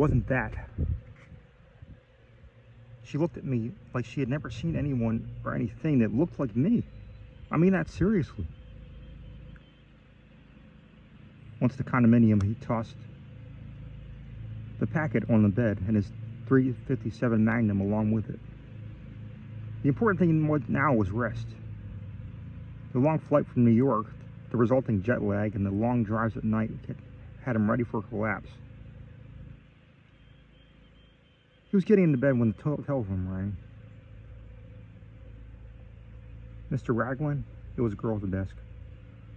wasn't that. She looked at me like she had never seen anyone or anything that looked like me. I mean that seriously. Once the condominium, he tossed the packet on the bed and his .357 Magnum along with it. The important thing now was rest. The long flight from New York, the resulting jet lag, and the long drives at night had him ready for a collapse. He was getting into bed when the telephone rang. Mr. Raglan? It was a girl at the desk.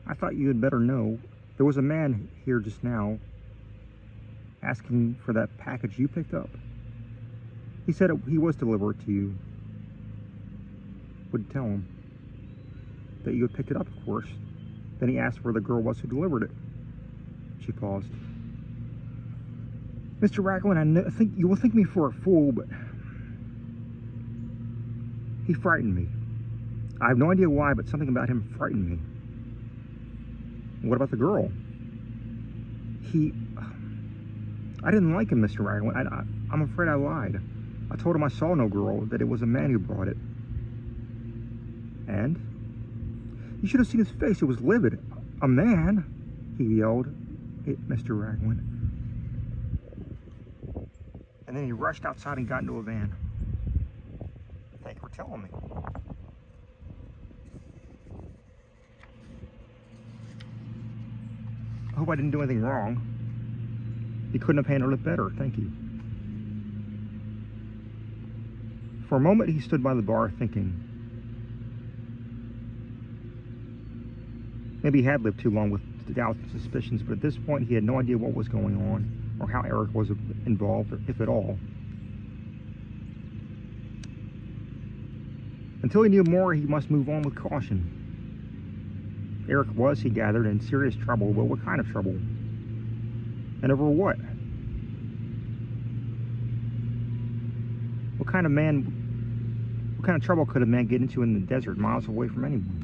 I thought you had better know. There was a man here just now asking for that package you picked up. He said he was delivered to you. Would tell him that you had picked it up, of course. Then he asked where the girl was who delivered it. She paused. Mr. Raglan, I think you will think me for a fool, but he frightened me. I have no idea why, but something about him frightened me. What about the girl? I didn't like him, Mr. Raglan. I'm afraid I lied. I told him I saw no girl, that it was a man who brought it. And? You should have seen his face. It was livid. A man? He yelled. Mr. Raglan. And then he rushed outside and got into a van. Thank you for telling me. I hope I didn't do anything wrong. You couldn't have handled it better. Thank you. For a moment, he stood by the bar thinking. Maybe he had lived too long with doubts and suspicions, but at this point, he had no idea what was going on or how Eric was involved, if at all. Until he knew more, he must move on with caution. Eric was, he gathered, in serious trouble, but what kind of trouble? And over what? What kind of trouble could a man get into in the desert, miles away from anyone?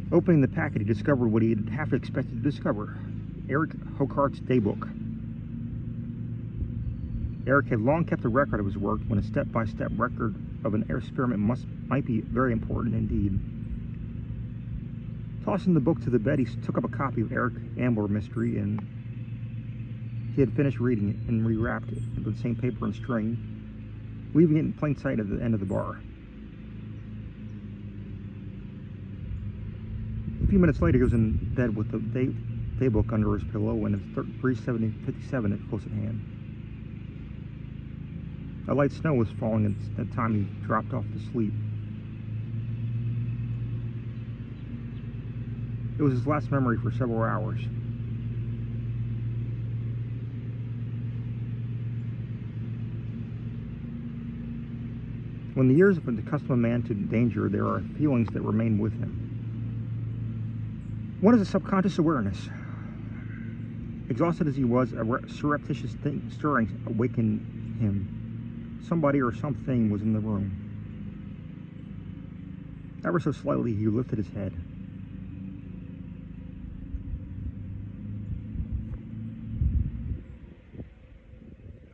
Opening the packet, he discovered what he had half expected to discover. Eric Hokart's daybook. Eric had long kept a record of his work, when a step-by-step record of an experiment might be very important indeed. Tossing the book to the bed, he took up a copy of Eric Ambler Mystery, and he had finished reading it and rewrapped it into the same paper and string, leaving it in plain sight at the end of the bar. A few minutes later, he was in bed with the daybook under his pillow and his .357 close at hand. A light snow was falling at the time he dropped off to sleep. It was his last memory for several hours. When the years have accustomed a man to danger, there are feelings that remain with him. One is a subconscious awareness. Exhausted as he was, a surreptitious stirring awakened him. Somebody or something was in the room. Ever so slightly, he lifted his head.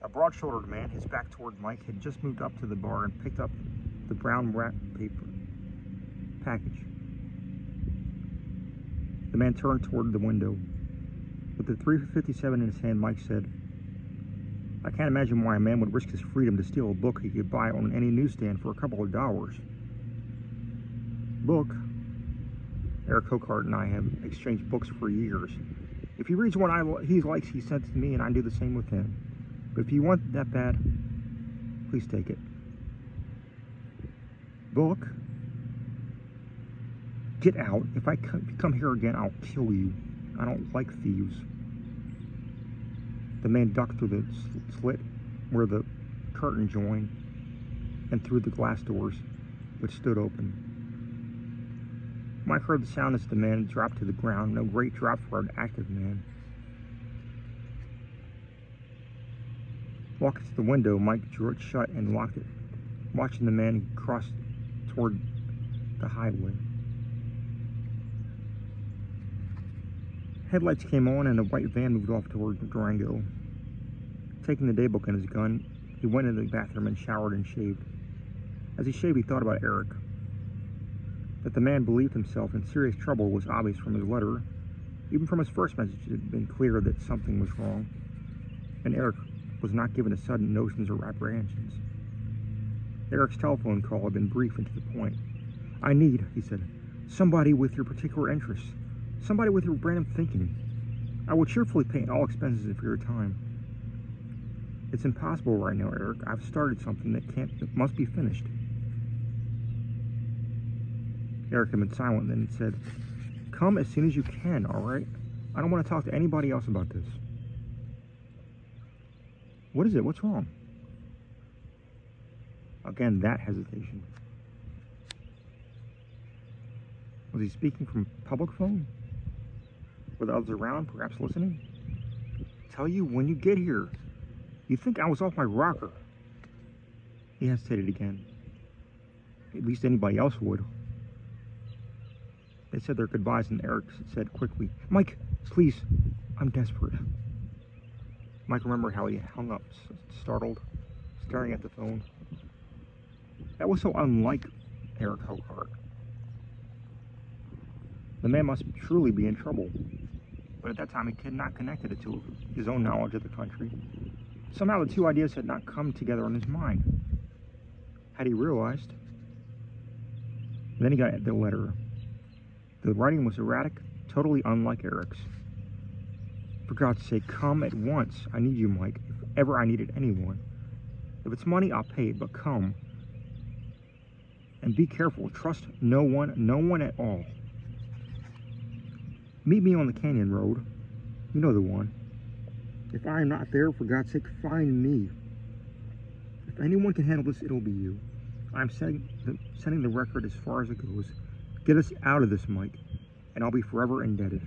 A broad-shouldered man, his back toward Mike, had just moved up to the bar and picked up the brown wrap paper package. The man turned toward the window. With the .357 in his hand, Mike said, I can't imagine why a man would risk his freedom to steal a book he could buy on any newsstand for a couple of dollars. Book? Eric Hokart and I have exchanged books for years. If he reads one he likes, he sends it to me, and I do the same with him. But if you want it that bad, please take it. Book? Get out. If you come here again, I'll kill you. I don't like thieves. The man ducked through the slit where the curtain joined and through the glass doors, which stood open. Mike heard the sound as the man dropped to the ground, no great drop for an active man. Walking to the window, Mike drew it shut and locked it, watching the man cross toward the highway. Headlights came on and the white van moved off toward Durango. Taking the daybook and his gun, he went into the bathroom and showered and shaved. As he shaved, he thought about Eric. That the man believed himself in serious trouble was obvious from his letter. Even from his first message, it had been clear that something was wrong, and Eric was not given to sudden notions or apprehensions. Eric's telephone call had been brief and to the point. "I need," he said, "somebody with your particular interests, somebody with your brand of thinking. I will cheerfully pay all expenses for your time. It's impossible right now, Eric. I've started something that must be finished." Eric had been silent, then he said, "Come as soon as you can, all right? I don't want to talk to anybody else about this." "What is it? What's wrong?" Again, that hesitation. Was he speaking from a public phone? Were the others around, perhaps listening? "Tell you when you get here. You think I was off my rocker." He hesitated again. At least anybody else would. They said their goodbyes and Eric said quickly, "Mike, please, I'm desperate." Mike remembered how he hung up, startled, staring at the phone. That was so unlike Eric Hockhart. The man must truly be in trouble, but at that time he had not connected it to his own knowledge of the country. Somehow the two ideas had not come together in his mind. Had he realized? Then he got the letter. The writing was erratic, totally unlike Eric's. "For God's sake, come at once. I need you, Mike, if ever I needed anyone. If it's money, I'll pay it, but come. And be careful. Trust no one at all. Meet me on the canyon road. You know the one. If I am not there, for God's sake, find me. If anyone can handle this, it'll be you. I'm sending the record as far as it goes. Get us out of this, Mike, and I'll be forever indebted."